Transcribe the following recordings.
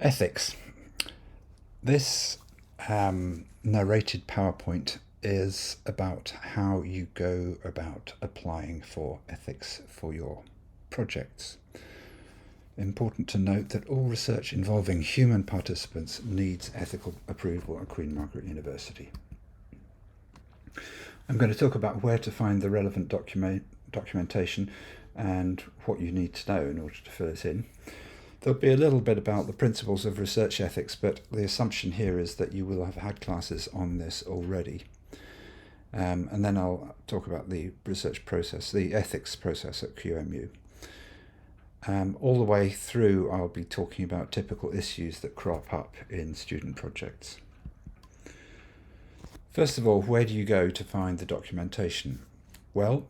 Ethics. This narrated PowerPoint is about how you go about applying for ethics for your projects. Important to note that all research involving human participants needs ethical approval at Queen Margaret University. I'm going to talk about where to find the relevant documentation and what you need to know in order to fill it in. There'll be a little bit about the principles of research ethics, but the assumption here is that you will have had classes on this already. And then I'll talk about the research process, the ethics process at QMU. All the way through, I'll be talking about typical issues that crop up in student projects. First of all, where do you go to find the documentation? Well,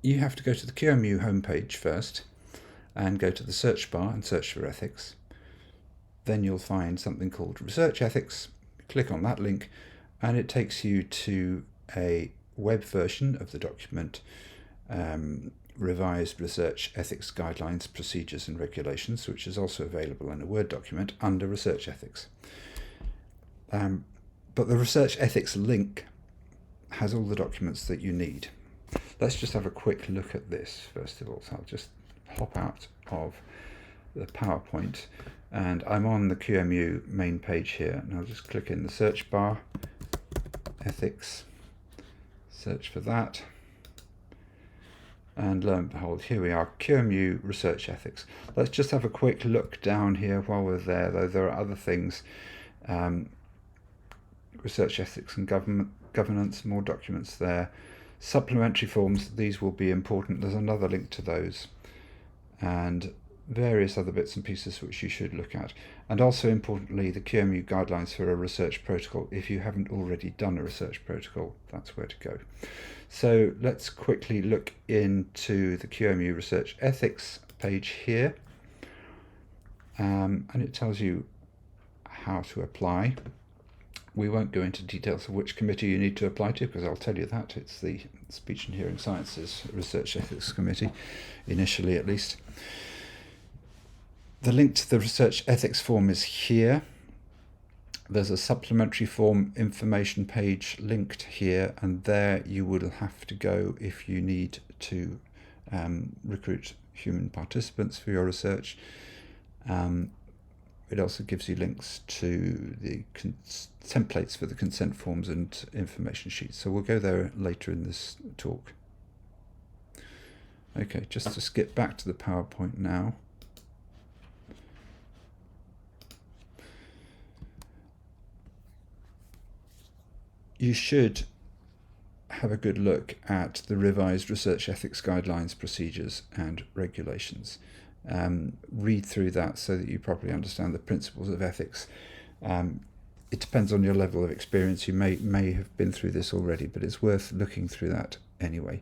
you have to go to the QMU homepage first and go to the search bar and search for ethics. Then you'll find something called Research Ethics. Click on that link and it takes you to a web version of the document, Revised Research Ethics Guidelines, Procedures and Regulations, which is also available in a Word document under Research Ethics. But the Research Ethics link has all the documents that you need. Let's just have a quick look at this first of all. So I'll just hop out of the PowerPoint and I'm on the QMU main page here, and I'll just click in the search bar, ethics, search for that, and lo and behold, here we are, QMU Research Ethics. Let's just have a quick look down here while we're there, though there are other things. Research Ethics and Governance, more documents there. Supplementary forms, these will be important. There's another link to those. And various other bits and pieces which you should look at. And also importantly, the QMU guidelines for a research protocol. If you haven't already done a research protocol, that's where to go. So let's quickly look into the QMU Research Ethics page here. And it tells you how to apply. We won't go into details of which committee you need to apply to, because I'll tell you that. It's the Speech and Hearing Sciences Research Ethics Committee, initially at least. The link to the Research Ethics form is here. There's a supplementary form information page linked here, and there you will have to go if you need to recruit human participants for your research. It also gives you links to the templates for the consent forms and information sheets. So we'll go there later in this talk. Okay, just to skip back to the PowerPoint now. You should have a good look at the Revised Research Ethics Guidelines, Procedures and Regulations. Read through that so that you properly understand the principles of ethics. It depends on your level of experience. You may have been through this already, but it's worth looking through that anyway.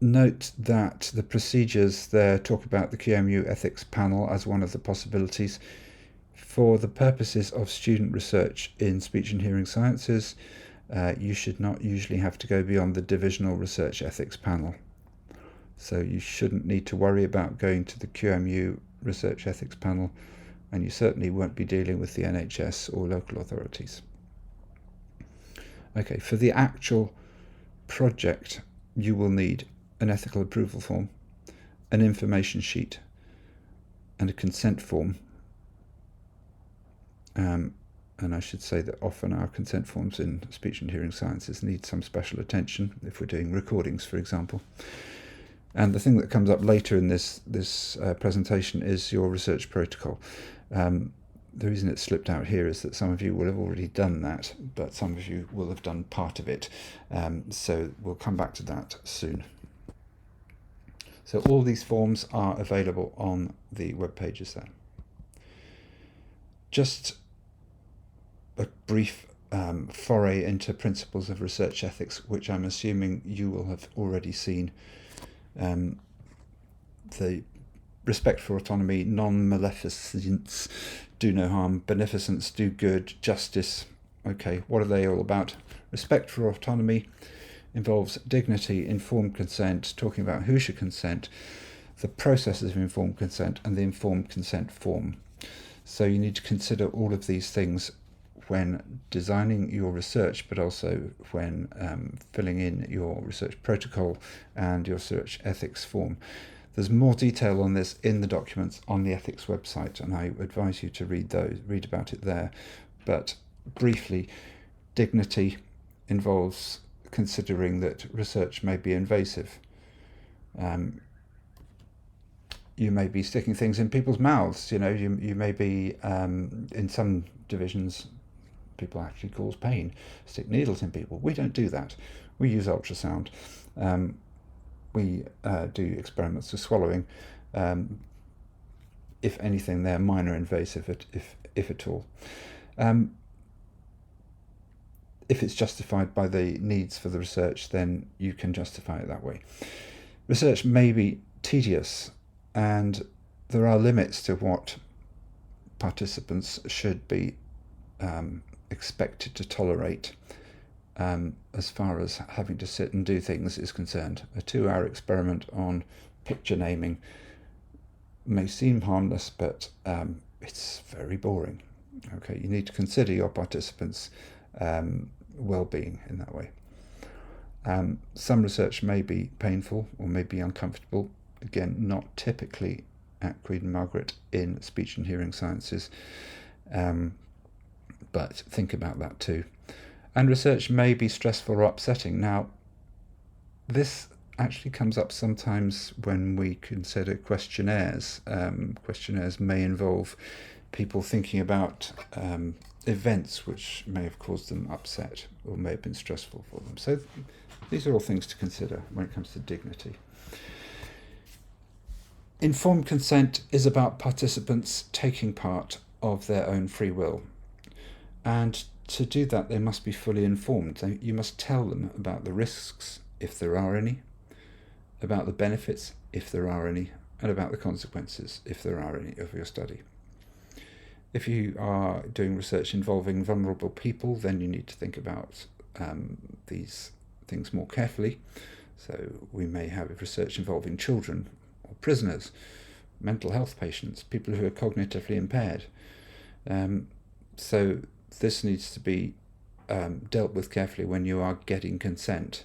Note that the procedures there talk about the QMU ethics panel as one of the possibilities. For the purposes of student research in speech and hearing sciences, you should not usually have to go beyond the divisional research ethics panel. So you shouldn't need to worry about going to the QMU research ethics panel, and you certainly won't be dealing with the NHS or local authorities. Okay, for the actual project, you will need an ethical approval form, an information sheet, and a consent form. And I should say that often our consent forms in speech and hearing sciences need some special attention if we're doing recordings, for example. And the thing that comes up later in this presentation is your research protocol. The reason it slipped out here is that some of you will have already done that, but some of you will have done part of it. So we'll come back to that soon. So all these forms are available on the web pages there. Just a brief foray into principles of research ethics, which I'm assuming you will have already seen. The respect for autonomy, non-maleficence, do no harm, beneficence, do good, justice. Okay, what are they all about? Respect for autonomy involves dignity, informed consent, talking about who should consent. the processes of informed consent, and the informed consent form. So you need to consider all of these things when designing your research, but also when filling in your research protocol and your research ethics form. There's more detail on this in the documents on the ethics website, and I advise you to read about it there. But briefly, dignity involves considering that research may be invasive. You may be sticking things in people's mouths. You may be, in some divisions, people actually cause pain, stick needles in people. We don't do that. We use ultrasound. We do experiments with swallowing. If anything, they're minor invasive, if at all. If it's justified by the needs for the research, then you can justify it that way. Research may be tedious, and there are limits to what participants should be expected to tolerate as far as having to sit and do things is concerned. A 2-hour experiment on picture naming may seem harmless, but it's very boring. Okay, you need to consider your participants' well-being in that way. Some research may be painful or may be uncomfortable. Again, not typically at Queen and Margaret in speech and hearing sciences, but think about that too. And research may be stressful or upsetting. Now, this actually comes up sometimes when we consider questionnaires. Questionnaires may involve people thinking about events which may have caused them upset or may have been stressful for them. So these are all things to consider when it comes to dignity. Informed consent is about participants taking part of their own free will. And to do that, they must be fully informed. You must tell them about the risks, if there are any, about the benefits, if there are any, and about the consequences, if there are any, of your study. If you are doing research involving vulnerable people, then you need to think about these things more carefully. So we may have research involving children or prisoners, mental health patients, people who are cognitively impaired. So this needs to be dealt with carefully when you are getting consent.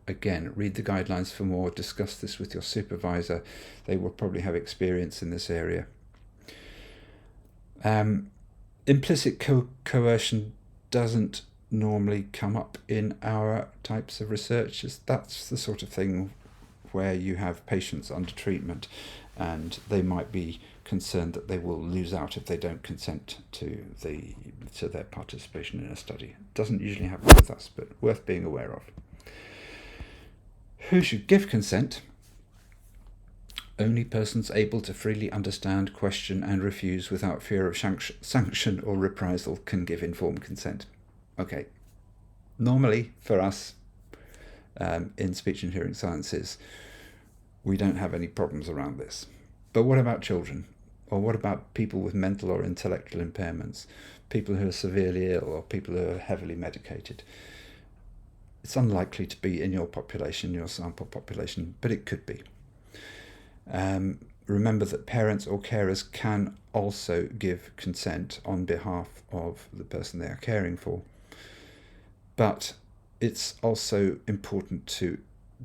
Again, read the guidelines for more, discuss this with your supervisor. They will probably have experience in this area. Implicit coercion doesn't normally come up in our types of research. That's the sort of thing where you have patients under treatment and they might be concerned that they will lose out if they don't consent to their participation in a study. It doesn't usually happen with us, but worth being aware of. Who should give consent? Only persons able to freely understand, question and refuse without fear of sanction or reprisal can give informed consent. Okay, normally for us in speech and hearing sciences, we don't have any problems around this. But what about children? Or what about people with mental or intellectual impairments? People who are severely ill or people who are heavily medicated? It's unlikely to be in your population, your sample population, but it could be. Remember that parents or carers can also give consent on behalf of the person they are caring for. But it's also important to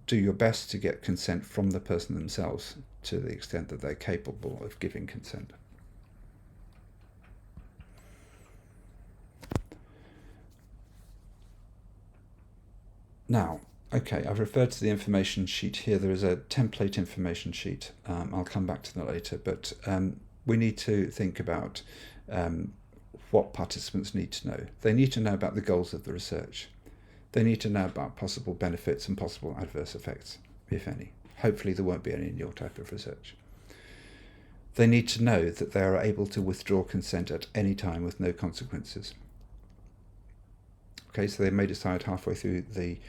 do your best to get consent from the person themselves to the extent that they're capable of giving consent. Now, okay, I've referred to the information sheet here. There is a template information sheet. I'll come back to that later, but we need to think about what participants need to know. They need to know about the goals of the research. They need to know about possible benefits and possible adverse effects, if any. Hopefully there won't be any in your type of research. They need to know that they are able to withdraw consent at any time with no consequences. Okay, so they may decide halfway through the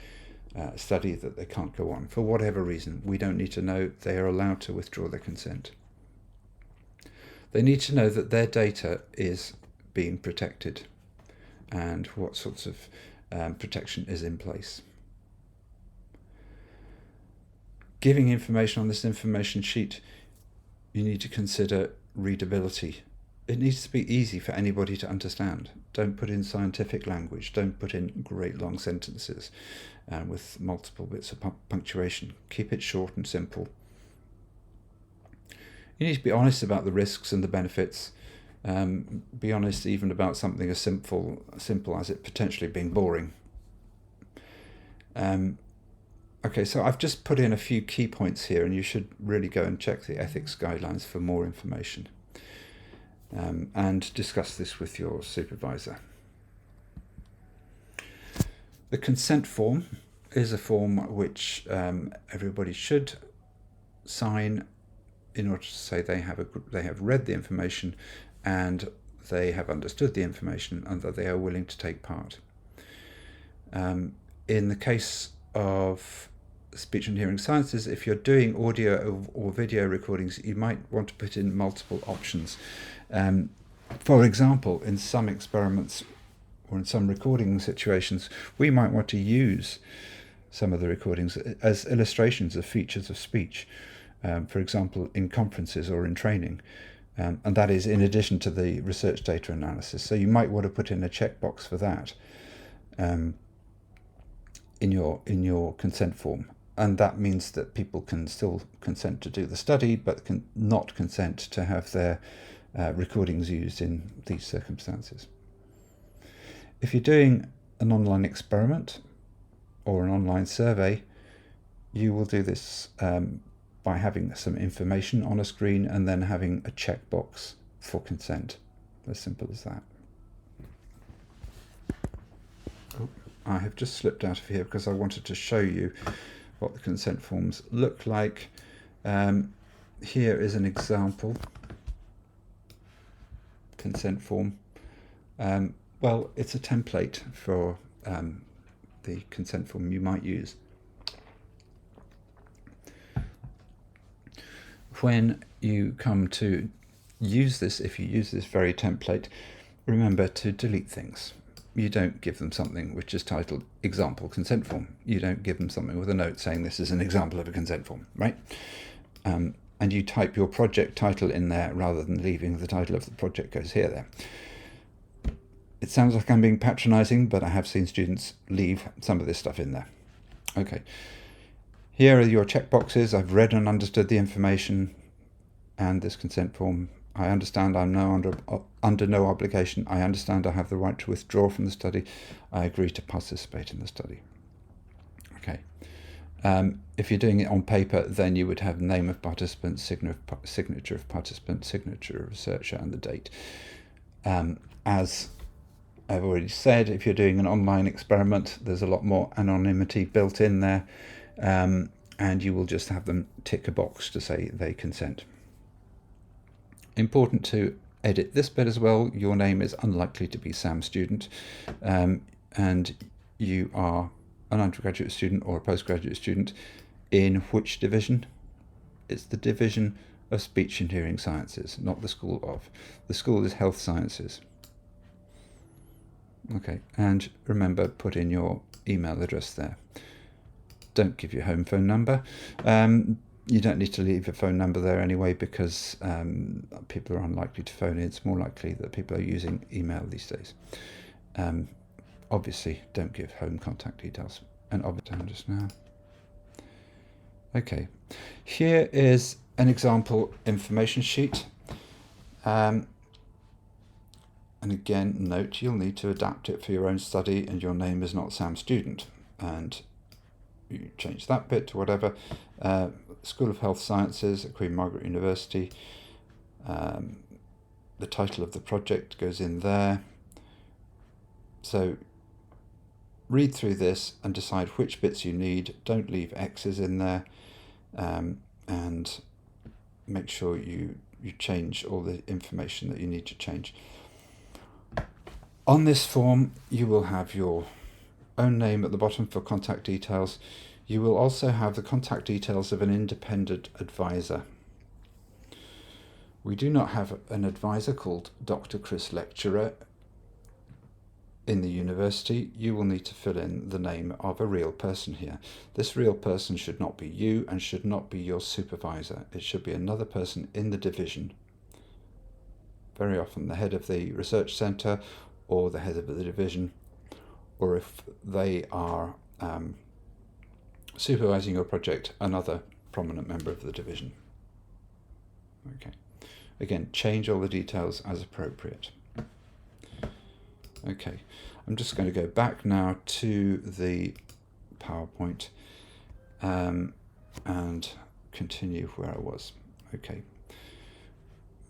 study that they can't go on for whatever reason. We don't need to know. They are allowed to withdraw their consent. They need to know that their data is being protected and what sorts of protection is in place. giving information on this information sheet, you need to consider readability. It needs to be easy for anybody to understand. Don't put in scientific language. Don't put in great long sentences with multiple bits of punctuation. Keep it short and simple. You need to be honest about the risks and the benefits. Be honest even about something as simple as it potentially being boring. Okay, so I've just put in a few key points here, and you should really go and check the ethics guidelines for more information. And discuss this with your supervisor. The consent form is a form which everybody should sign in order to say they have read the information and they have understood the information and that they are willing to take part. In the case of speech and hearing sciences, if you're doing audio or video recordings, you might want to put in multiple options. For example, in some experiments or in some recording situations, we might want to use some of the recordings as illustrations of features of speech, for example, in conferences or in training. And that is in addition to the research data analysis. So you might want to put in a checkbox for that in your consent form. And that means that people can still consent to do the study, but can not consent to have their recordings used in these circumstances. If you're doing an online experiment or an online survey, you will do this by having some information on a screen and then having a checkbox for consent. As simple as that. Oh, I have just slipped out of here because I wanted to show you what the consent forms look like. Here is an example consent form. Well, it's a template for the consent form you might use. When you come to use this, if you use this very template, remember to delete things. You don't give them something which is titled example consent form. You don't give them something with a note saying this is an example of a consent form, right? And you type your project title in there rather than leaving the title of the project goes here there. It sounds like I'm being patronizing, but I have seen students leave some of this stuff in there. Okay. Here are your checkboxes. I've read and understood the information and this consent form. I understand I'm now under no obligation. I understand I have the right to withdraw from the study. I agree to participate in the study. Okay. If you're doing it on paper, then you would have name of participant, signature of participant, signature of researcher, and the date. As I've already said, if you're doing an online experiment, there's a lot more anonymity built in there, and you will just have them tick a box to say they consent. Important to edit this bit as well. Your name is unlikely to be Sam Student, and you are an undergraduate student or a postgraduate student in which division? It's the Division of Speech and Hearing Sciences, not the School of. The school is Health Sciences. Okay, and remember, put in your email address there. Don't give your home phone number. You don't need to leave a phone number there anyway, because people are unlikely to phone in. It's more likely that people are using email these days. Obviously, don't give home contact details. And obviously, just now. Okay, here is an example information sheet. And again, note you'll need to adapt it for your own study, and your name is not Sam Student. And you change that bit to whatever. School of Health Sciences at Queen Margaret University. The title of the project goes in there. So read through this and decide which bits you need. Don't leave X's in there, and make sure you change all the information that you need to change. On this form, you will have your own name at the bottom for contact details. You will also have the contact details of an independent advisor. We do not have an advisor called Dr. Chris Lecturer in the university, you will need to fill in the name of a real person here. This real person should not be you and should not be your supervisor. It should be another person in the division. Very often the head of the research centre or the head of the division, or if they are supervising your project, another prominent member of the division. Okay. Again, change all the details as appropriate. Okay, I'm just going to go back now to the PowerPoint and continue where I was. Okay,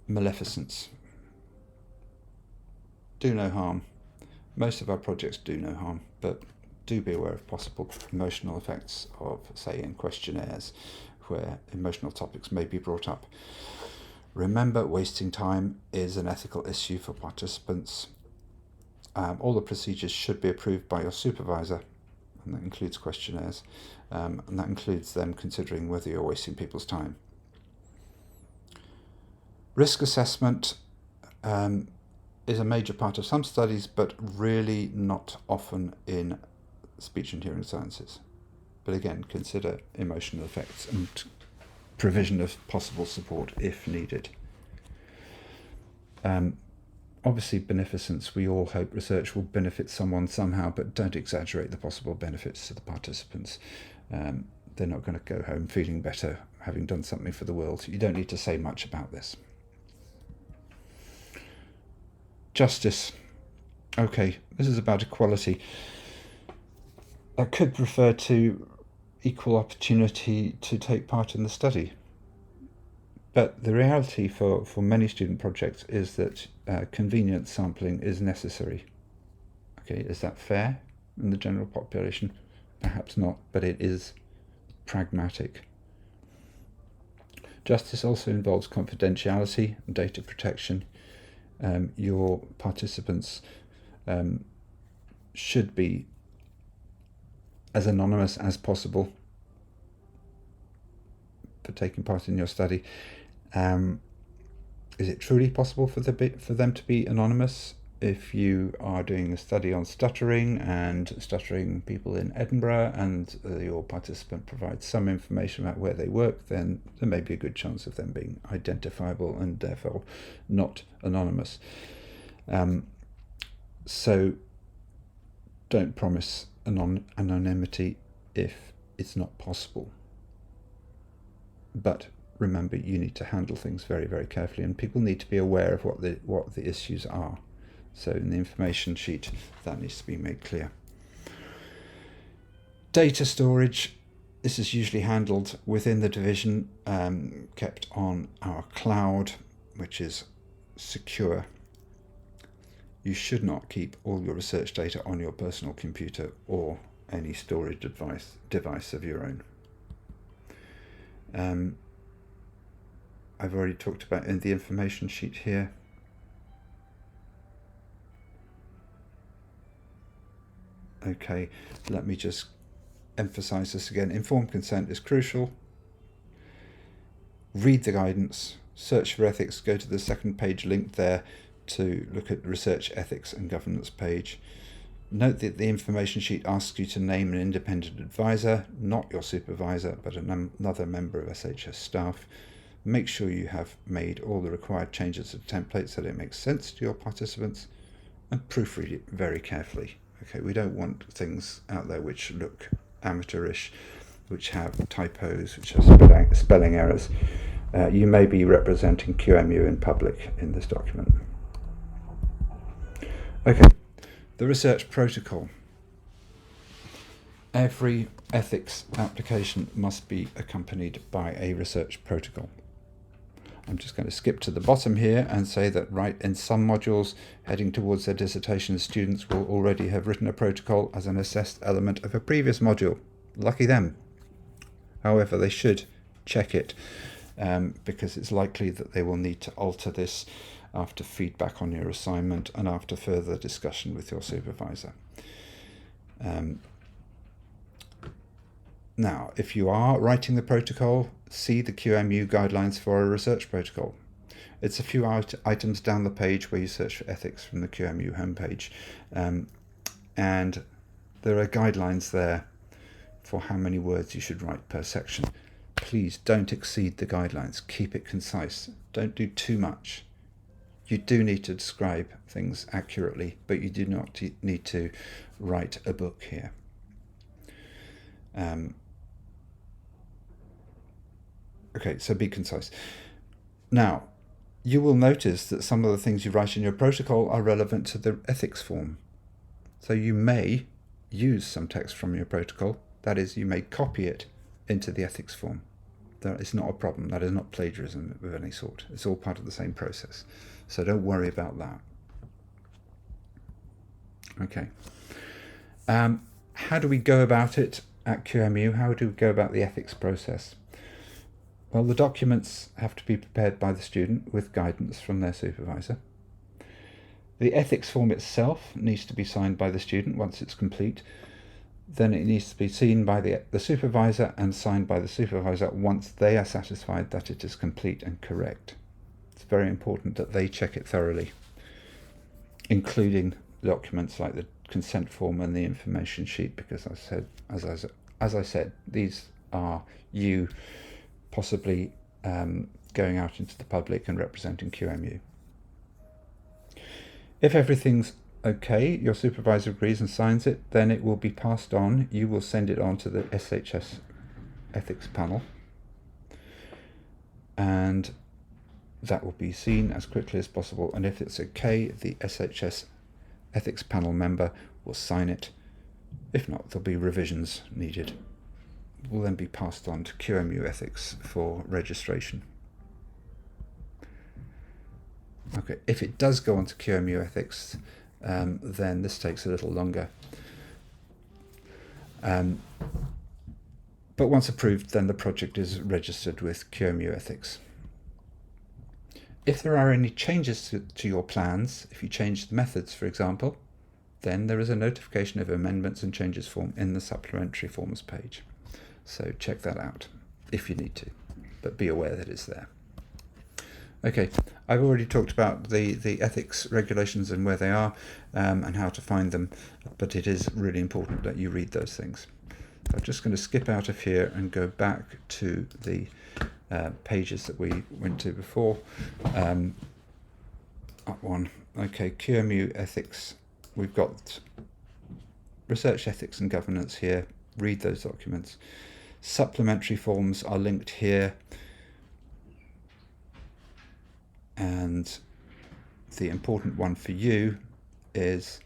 maleficence. Do no harm. Most of our projects do no harm, but do be aware of possible emotional effects of, say, in questionnaires where emotional topics may be brought up. Remember, wasting time is an ethical issue for participants. All the procedures should be approved by your supervisor, and that includes questionnaires, and that includes them considering whether you're wasting people's time. Risk assessment is a major part of some studies, but really not often in speech and hearing sciences. But again, consider emotional effects and provision of possible support if needed. Obviously, beneficence, we all hope research will benefit someone somehow, but don't exaggerate the possible benefits to the participants. They're not going to go home feeling better having done something for the world. You don't need to say much about this. Justice. Okay, this is about equality. I could refer to equal opportunity to take part in the study. But the reality for many student projects is that convenient sampling is necessary. Okay, is that fair in the general population? Perhaps not, but it is pragmatic. Justice also involves confidentiality and data protection. Your participants should be as anonymous as possible for taking part in your study. Is it truly possible for them to be anonymous? If you are doing a study on stuttering and stuttering people in Edinburgh, and your participant provides some information about where they work, then there may be a good chance of them being identifiable and therefore not anonymous. So don't promise anonymity if it's not possible. But remember, you need to handle things very, very carefully, and people need to be aware of what the issues are. So in the information sheet, that needs to be made clear. Data storage. This is usually handled within the division, kept on our cloud, which is secure. You should not keep all your research data on your personal computer or any storage device of your own. I've already talked about in the information sheet here. Okay, let me just emphasize this again. Informed consent is crucial. Read the guidance, search for ethics, go to the second page linked there to look at the research ethics and governance page. Note that the information sheet asks you to name an independent advisor, not your supervisor, but another member of SHS staff. Make sure you have made all the required changes to the template so that it makes sense to your participants, and proofread it very carefully. Okay, we don't want things out there which look amateurish, which have typos, which have spelling errors. You may be representing QMU in public in this document. Okay, the research protocol. Every ethics application must be accompanied by a research protocol. I'm just going to skip to the bottom here and say that right in some modules heading towards their dissertation, students will already have written a protocol as an assessed element of a previous module. Lucky them. However, they should check it because it's likely that they will need to alter this after feedback on your assignment and after further discussion with your supervisor. Now, if you are writing the protocol, see the QMU guidelines for a research protocol. It's a few items down the page where you search for ethics from the QMU homepage. and there are guidelines there for how many words you should write per section. Please don't exceed the guidelines. Keep it concise. Don't do too much. You do need to describe things accurately, but you do not need to write a book here. Okay, so be concise. Now, you will notice that some of the things you write in your protocol are relevant to the ethics form. So you may use some text from your protocol. That is, you may copy it into the ethics form. That is not a problem. That is not plagiarism of any sort. It's all part of the same process. So don't worry about that. Okay. How do we go about it at QMU? How do we go about the ethics process? Well, the documents have to be prepared by the student with guidance from their supervisor. The ethics form itself needs to be signed by the student once it's complete. Then it needs to be seen by the supervisor and signed by the supervisor once they are satisfied that it is complete and correct. It's very important that they check it thoroughly, including documents like the consent form and the information sheet, because as I said, these are you possibly going out into the public and representing QMU. If everything's okay, your supervisor agrees and signs it, then it will be passed on. You will send it on to the SHS ethics panel, and that will be seen as quickly as possible. And if it's okay, the SHS ethics panel member will sign it. If not, there'll be revisions needed. It will then be passed on to QMU ethics for registration. Okay, if it does go on to QMU ethics, then this takes a little longer. But once approved, then the project is registered with QMU ethics. If there are any changes to your plans, if you change the methods, for example, then there is a notification of amendments and changes form in the supplementary forms page. So check that out if you need to, but be aware that it's there. Okay, I've already talked about the ethics regulations and where they are and how to find them, but it is really important that you read those things. So I'm just going to skip out of here and go back to the pages that we went to before. Up one. Okay, QMU ethics. We've got research ethics and governance here. Read those documents. Supplementary forms are linked here. And the important one for you is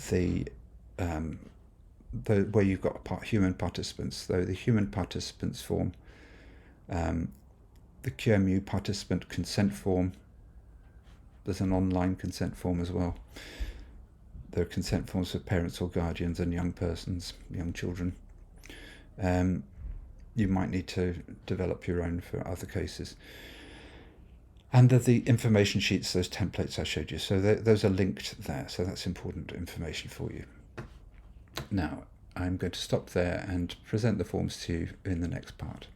the where you've got human participants. So the human participants form, the QMU participant consent form. There's an online consent form as well. There are consent forms for parents or guardians and young persons, young children. You might need to develop your own for other cases. And the information sheets, those templates I showed you, so those are linked there, so that's important information for you. Now, I'm going to stop there and present the forms to you in the next part.